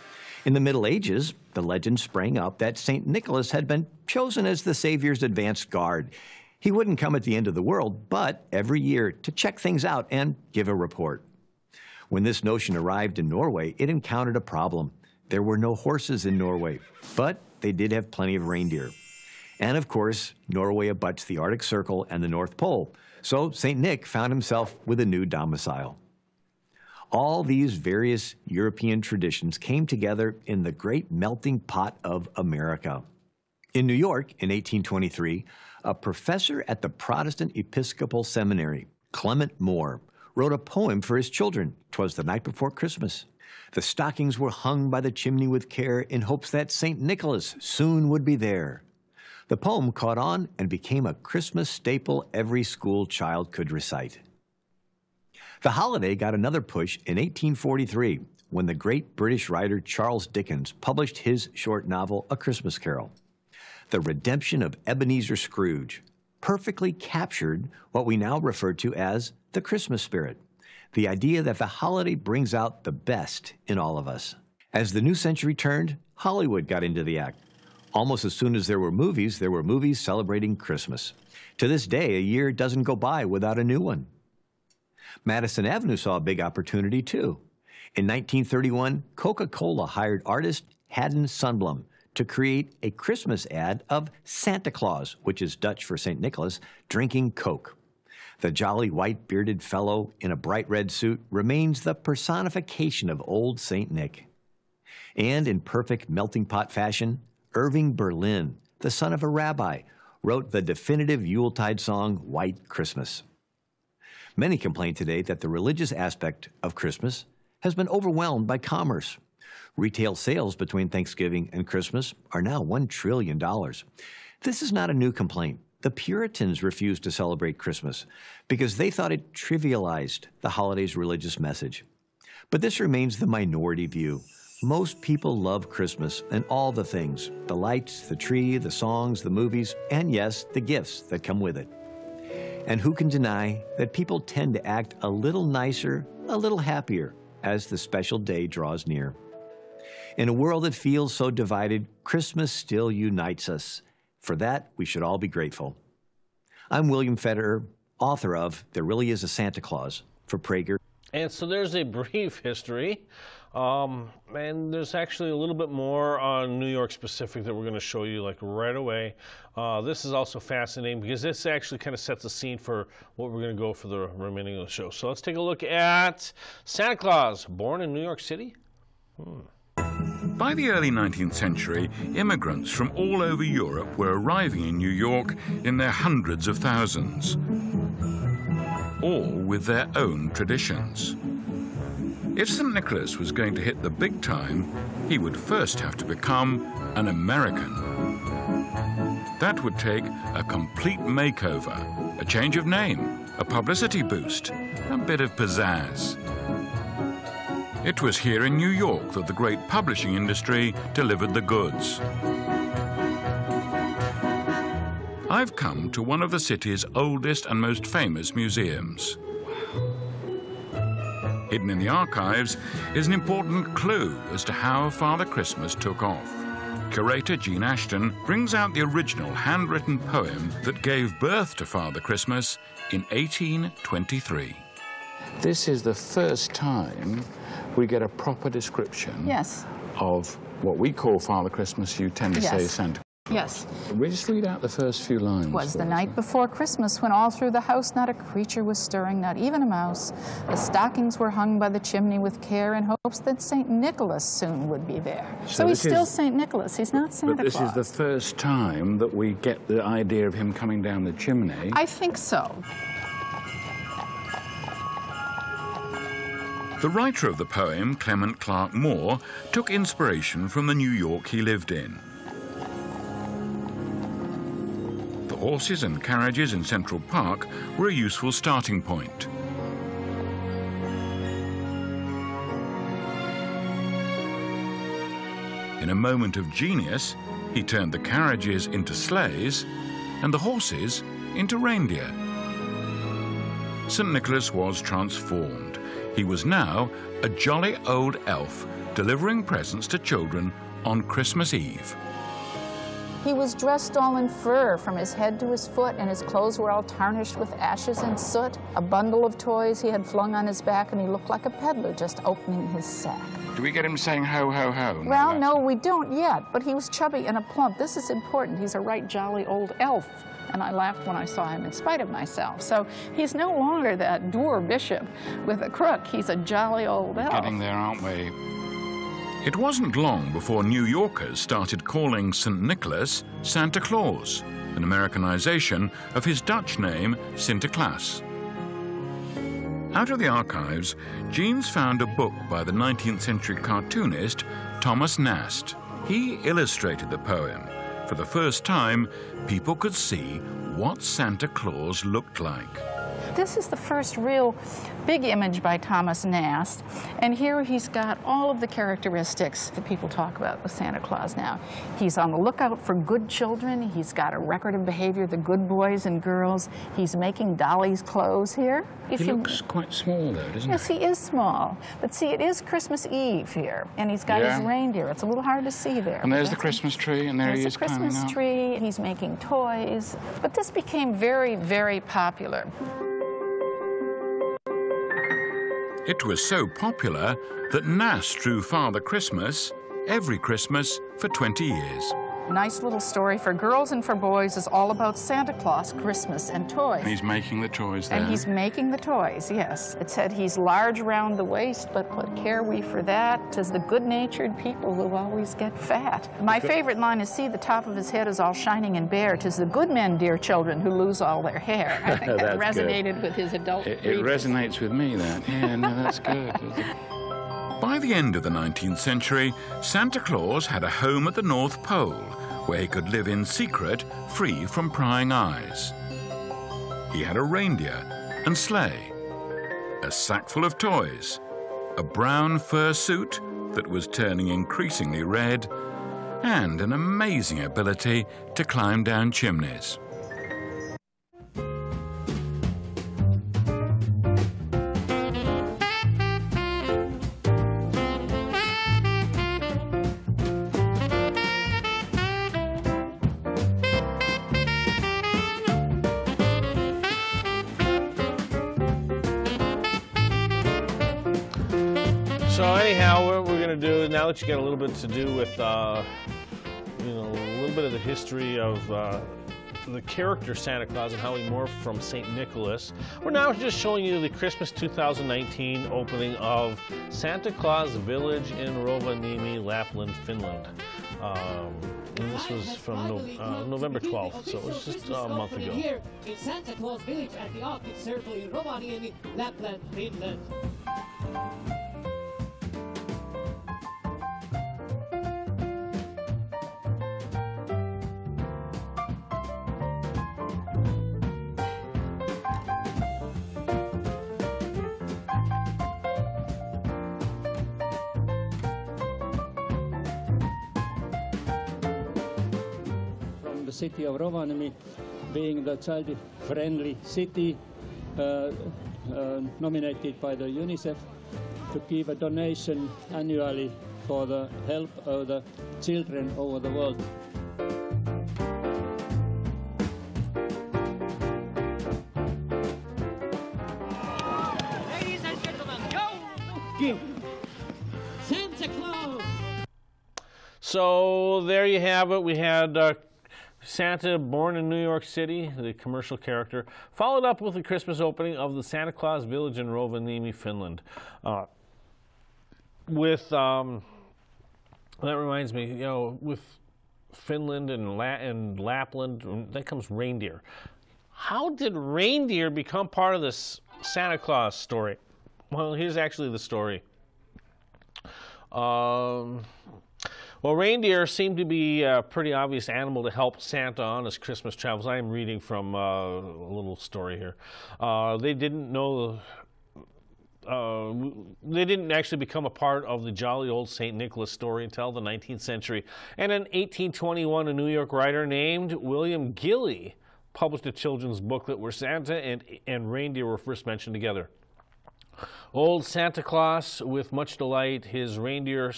Speaker 5: In the Middle Ages, the legend sprang up that St. Nicholas had been chosen as the Savior's advance guard. He wouldn't come at the end of the world, but every year to check things out and give a report. When this notion arrived in Norway, it encountered a problem. There were no horses in Norway, but they did have plenty of reindeer. And of course, Norway abuts the Arctic Circle and the North Pole, so St. Nick found himself with a new domicile. All these various European traditions came together in the great melting pot of America. In New York, in 1823, a professor at the Protestant Episcopal Seminary, Clement Moore, wrote a poem for his children. 'Twas the night before Christmas. The stockings were hung by the chimney with care in hopes that St. Nicholas soon would be there. The poem caught on and became a Christmas staple every school child could recite. The holiday got another push in 1843 when the great British writer Charles Dickens published his short novel, A Christmas Carol. The redemption of Ebenezer Scrooge perfectly captured what we now refer to as the Christmas spirit. The idea that the holiday brings out the best in all of us. As the new century turned, Hollywood got into the act. Almost as soon as there were movies celebrating Christmas. To this day, a year doesn't go by without a new one. Madison Avenue saw a big opportunity too. In 1931, Coca-Cola hired artist Haddon Sundblom to create a Christmas ad of Santa Claus, which is Dutch for St. Nicholas, drinking Coke. The jolly white-bearded fellow in a bright red suit remains the personification of old St. Nick. And in perfect melting pot fashion, Irving Berlin, the son of a rabbi, wrote the definitive Yuletide song, White Christmas. Many complain today that the religious aspect of Christmas has been overwhelmed by commerce. Retail sales between Thanksgiving and Christmas are now $1 trillion. This is not a new complaint. The Puritans refused to celebrate Christmas because they thought it trivialized the holiday's religious message. But this remains the minority view. Most people love Christmas and all the things, the lights, the tree, the songs, the movies, and yes, the gifts that come with it. And who can deny that people tend to act a little nicer, a little happier as the special day draws near. In a world that feels so divided, Christmas still unites us. For that, we should all be grateful. I'm William Federer, author of There Really Is a Santa Claus for Prager.
Speaker 1: And so there's a brief history, and there's actually a little bit more on New York specific that we're going to show you like right away. This is also fascinating because this actually kind of sets the scene for what we're going to go for the remaining of the show. So let's take a look at Santa Claus, born in New York City.
Speaker 6: By the early 19th century, immigrants from all over Europe were arriving in New York in their hundreds of thousands, all with their own traditions. If St. Nicholas was going to hit the big time, he would first have to become an American. That would take a complete makeover, a change of name, a publicity boost, a bit of pizzazz. It was here in New York that the great publishing industry delivered the goods. I've come to one of the city's oldest and most famous museums. Hidden in the archives is an important clue as to how Father Christmas took off. Curator Jean Ashton brings out the original handwritten poem that gave birth to Father Christmas in 1823.
Speaker 3: This is the first time we get a proper description of what we call Father Christmas. You tend to say Santa.
Speaker 7: Yes.
Speaker 3: We just read out the first few lines.
Speaker 7: It was the night before Christmas when all through the house not a creature was stirring, not even a mouse. The stockings were hung by the chimney with care in hopes that St. Nicholas soon would be there. So he's still St. Nicholas. He's not Santa Claus.
Speaker 3: But this is the first time that we get the idea of him coming down the chimney.
Speaker 7: I think so.
Speaker 6: The writer of the poem, Clement Clark Moore, took inspiration from the New York he lived in. The horses and carriages in Central Park were a useful starting point. In a moment of genius, he turned the carriages into sleighs and the horses into reindeer. St. Nicholas was transformed. He was now a jolly old elf delivering presents to children on Christmas Eve.
Speaker 7: He was dressed all in fur from his head to his foot, and his clothes were all tarnished with ashes and soot. A bundle of toys he had flung on his back, and he looked like a peddler just opening his sack.
Speaker 3: Do we get him saying ho, ho, ho?
Speaker 7: Well, no, we don't yet, but he was chubby and a plump. This is important. He's a right jolly old elf. And I laughed when I saw him in spite of myself. So he's no longer that dour bishop with a crook. He's a jolly old elf.
Speaker 3: Getting there, aren't we?
Speaker 6: It wasn't long before New Yorkers started calling St. Nicholas Santa Claus, an Americanization of his Dutch name, Sinterklaas. Out of the archives, Jean's found a book by the 19th century cartoonist Thomas Nast. He illustrated the poem. For the first time, people could see what Santa Claus looked like.
Speaker 7: This is the first real big image by Thomas Nast, and here he's got all of the characteristics that people talk about with Santa Claus now. He's on the lookout for good children. He's got a record of behavior, the good boys and girls. He's making dollies' clothes here.
Speaker 3: He looks quite small, though, doesn't he?
Speaker 7: Yes, he is small. But see, it is Christmas Eve here, and he's got his reindeer. It's a little hard to see there.
Speaker 3: And there's the Christmas tree, and there he is climbing up.
Speaker 7: There's the Christmas tree. He's making toys. But this became very, very popular.
Speaker 6: It was so popular that Nast drew Father Christmas every Christmas for 20 years.
Speaker 7: Nice little story for girls and for boys is all about Santa Claus, Christmas, and toys.
Speaker 3: And he's making the toys there.
Speaker 7: And he's making the toys, yes. It said he's large round the waist, but what care we for that? 'Tis the good-natured people who always get fat. My favorite line is, see, the top of his head is all shining and bare. 'Tis the good men, dear children, who lose all their hair. I think that resonated with his adult
Speaker 3: It
Speaker 7: readers.
Speaker 3: resonates with me, that. Yeah, no, that's good.
Speaker 6: By the end of the 19th century, Santa Claus had a home at the North Pole, where he could live in secret, free from prying eyes. He had a reindeer and sleigh, a sack full of toys, a brown fur suit that was turning increasingly red, and an amazing ability to climb down chimneys.
Speaker 1: So anyhow, what we're going to do, now that you get a little bit to do with, you know, a little bit of the history of the character Santa Claus and how he morphed from St. Nicholas, we're now just showing you the Christmas 2019 opening of Santa Claus Village in Rovaniemi, Lapland, Finland. And this was from November 12th, so it was just a month ago.
Speaker 9: Here in Santa Claus Village at the Arctic Circle in Rovaniemi, Lapland, Finland.
Speaker 4: city of Rovaniemi, being the child-friendly city, nominated by the UNICEF to give a donation annually for the help of the children over the world.
Speaker 9: Ladies and gentlemen, go give Santa Claus!
Speaker 1: So there you have it. We had Santa born in New York City, the commercial character, followed up with the Christmas opening of the Santa Claus Village in Rovaniemi, Finland. That reminds me, you know, with Finland and Lapland, that comes reindeer. How did reindeer become part of this Santa Claus story? Well, here's actually the story. Well, reindeer seem to be a pretty obvious animal to help Santa on his Christmas travels. I am reading from a little story here. They didn't know... they didn't actually become a part of the jolly old St. Nicholas story until the 19th century. And in 1821, a New York writer named William Gilley published a children's booklet where Santa and reindeer were first mentioned together. Old Santa Claus, with much delight, his reindeer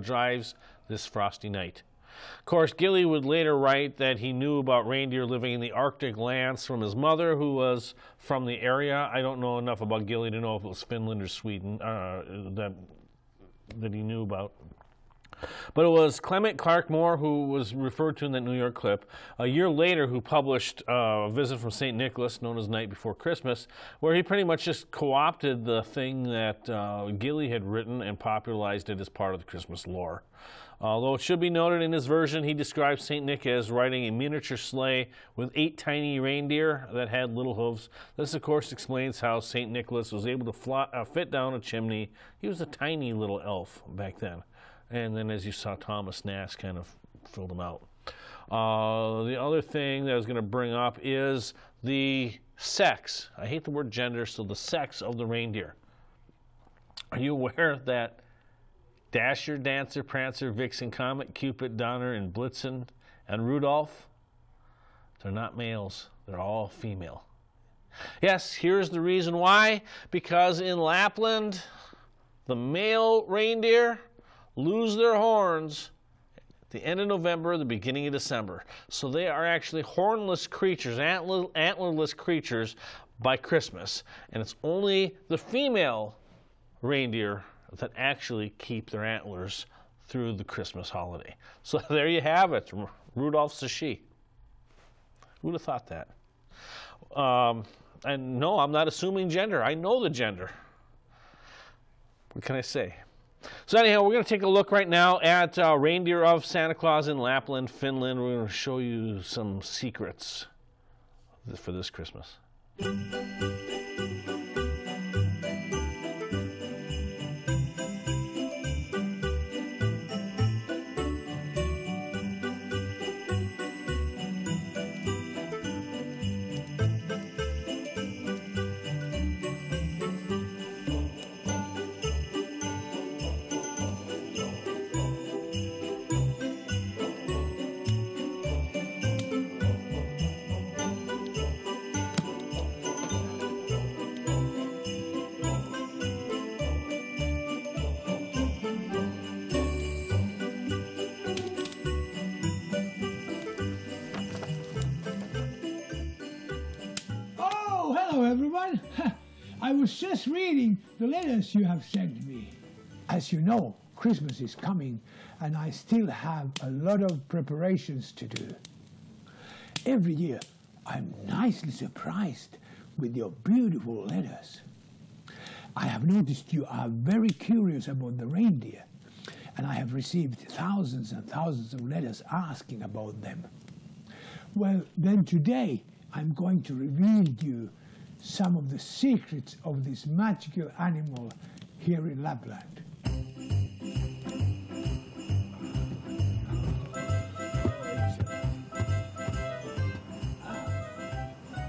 Speaker 1: drives this frosty night. Of course, Gilley would later write that he knew about reindeer living in the Arctic lands from his mother, who was from the area. I don't know enough about Gilley to know if it was Finland or Sweden that he knew about. But it was Clement Clark Moore, who was referred to in that New York clip, a year later, who published a visit from St. Nicholas, known as Night Before Christmas, where he pretty much just co-opted the thing that Gilley had written and popularized it as part of the Christmas lore. Although it should be noted in his version, he describes St. Nick as riding a miniature sleigh with 8 tiny reindeer that had little hooves. This, of course, explains how St. Nicholas was able to fit down a chimney. He was a tiny little elf back then. And then, as you saw, Thomas Nast kind of filled him out. The other thing that I was going to bring up is the sex. I hate the word gender, so the sex of the reindeer. Are you aware that Dasher, Dancer, Prancer, Vixen, Comet, Cupid, Donner, and Blitzen, and Rudolph, they're not males. They're all female. Yes, here's the reason why. Because in Lapland, the male reindeer lose their horns at the end of November, the beginning of December. So they are actually hornless creatures, antlerless creatures by Christmas. And it's only the female reindeer that actually keep their antlers through the Christmas holiday. So there you have it. Rudolph's a she. Who would have thought that? And no, I'm not assuming gender. I know the gender. What can I say? So anyhow, we're going to take a look right now at Reindeer of Santa Claus in Lapland, Finland. We're going to show you some secrets for this Christmas.
Speaker 10: Everyone, I was just reading the letters you have sent me. As you know, Christmas is coming and I still have a lot of preparations to do. Every year I'm nicely surprised with your beautiful letters. I have noticed you are very curious about the reindeer, and I have received thousands and thousands of letters asking about them. Well, then today I'm going to reveal to you some of the secrets of this magical animal here in Lapland.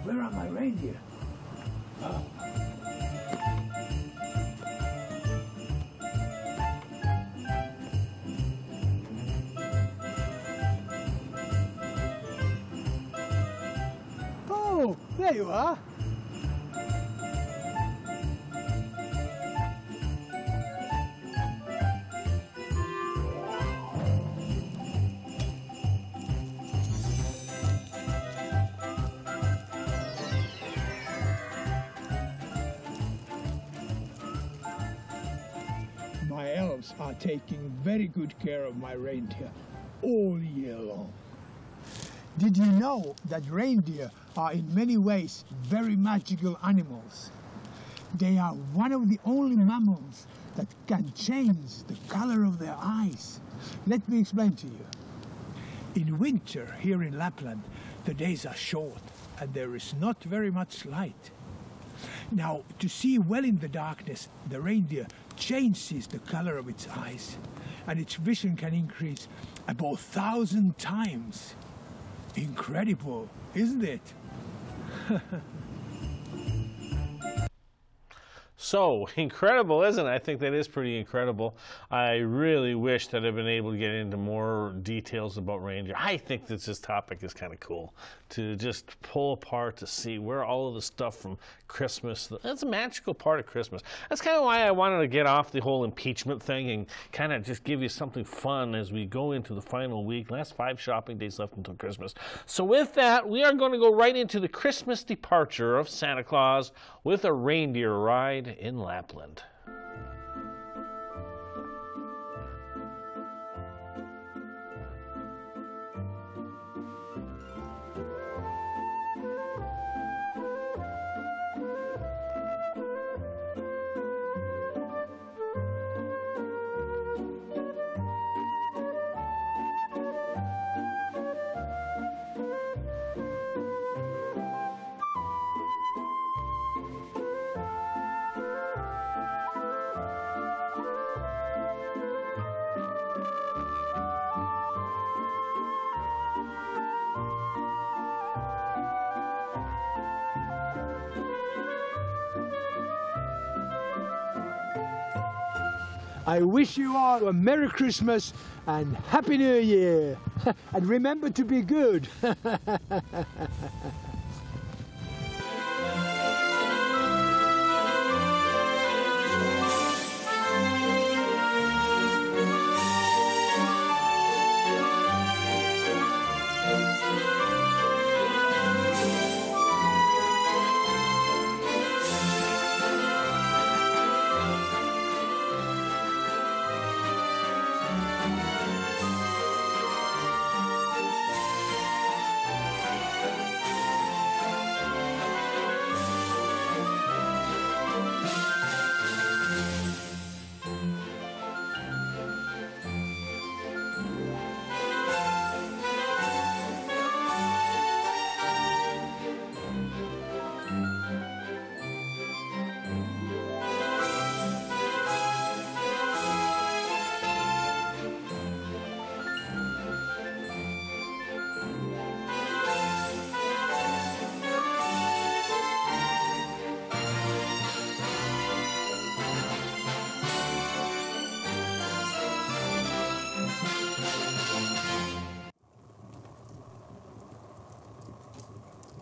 Speaker 10: Where are my reindeer? there you are. My elves are taking very good care of my reindeer all year long. Did you know that reindeer are in many ways very magical animals? They are one of the only mammals that can change the color of their eyes. Let me explain to you. In winter here in Lapland, the days are short and there is not very much light. Now, to see well in the darkness, the reindeer changes the color of its eyes, and its vision can increase about 1,000 times. Incredible, isn't it?
Speaker 1: So incredible, isn't it? I think that is pretty incredible. I really wish that I'd been able to get into more details about reindeer. I think that this topic is kind of cool to just pull apart to see where all of the stuff from Christmas, that's a magical part of Christmas. That's kind of why I wanted to get off the whole impeachment thing and kind of just give you something fun as we go into the final week. Last 5 shopping days left until Christmas. So with that, we are going to go right into the Christmas departure of Santa Claus with a reindeer ride in Lapland.
Speaker 10: I wish you all a Merry Christmas and Happy New Year. And remember to be good.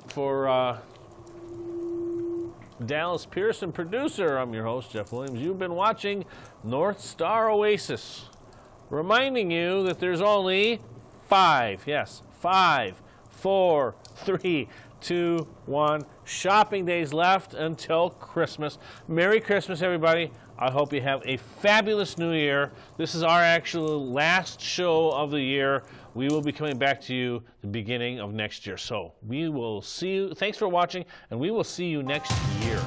Speaker 1: For Dallas Pearson, producer, I'm your host, Jeff Williams. You've been watching North Star Oasis, reminding you that there's only 5, yes, 5, 4, 3, 2, 1 shopping days left until Christmas. Merry Christmas, everybody. I hope you have a fabulous new year. This is our actual last show of the year. We will be coming back to you the beginning of next year. So we will see you. Thanks for watching, and we will see you next year.